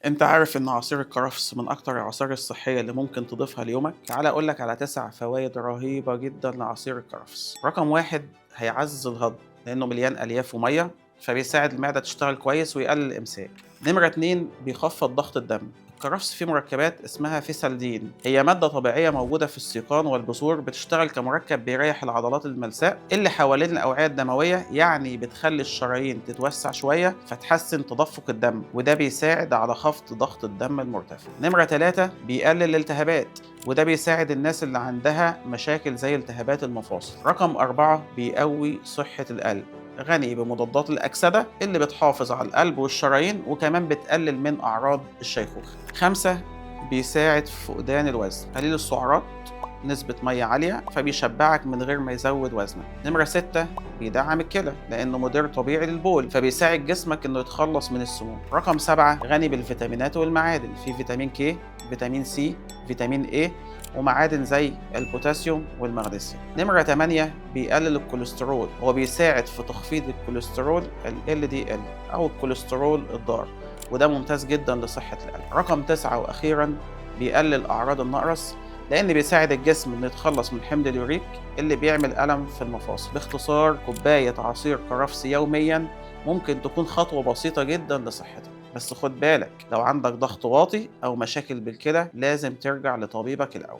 انت عارف ان عصير الكرفس من اكتر العصائر الصحية اللي ممكن تضيفها ليومك؟ تعال اقولك على 9 فوائد رهيبة جدا لعصير الكرفس. رقم واحد، هيعزز الهضم لانه مليان الياف ومية، فبيساعد المعدة تشتغل كويس ويقلل الامساك. نمرة 2، بيخفض ضغط الدم. الكرفس فيه مركبات اسمها فيسالدين، هي مادة طبيعية موجودة في السيقان والبذور، بتشتغل كمركب بيريح العضلات الملساء اللي حوالين الأوعية الدموية، يعني بتخلي الشرايين تتوسع شوية فتحسن تدفق الدم، وده بيساعد على خفض ضغط الدم المرتفع. نمرة 3، بيقلل الالتهابات، وده بيساعد الناس اللي عندها مشاكل زي التهابات المفاصل. رقم 4، بيقوي صحة القلب، غني بمضادات الأكسدة اللي بتحافظ على القلب والشرايين، وكمان بتقلل من أعراض الشيخوخة. 5، بيساعد في فقدان الوزن، قليل السعرات، نسبة مية عالية، فبيشبعك من غير ما يزود وزنك. نمرة 6، بيدعم الكلى لأنه مدير طبيعي للبول، فبيساعد جسمك إنه يتخلص من السموم. رقم 7، غني بالفيتامينات والمعادن، في فيتامين كي، فيتامين سي، فيتامين اي، ومعادن زي البوتاسيوم والمغنيسيوم. نمرة 8، بيقلل الكوليسترول، هو بيساعد في تخفيض الكوليسترول ال LDL أو الكوليسترول الضار، وده ممتاز جدا لصحة القلب. رقم 9 وأخيرا، بيقلل أعراض النقرس لأن بيساعد الجسم إنه يتخلص من حمض اليوريك اللي بيعمل ألم في المفاصل. باختصار، كوباية عصير كرفس يوميا ممكن تكون خطوة بسيطة جدا لصحتك، بس خد بالك لو عندك ضغط واطي أو مشاكل بالكلى لازم ترجع لطبيبك الأول.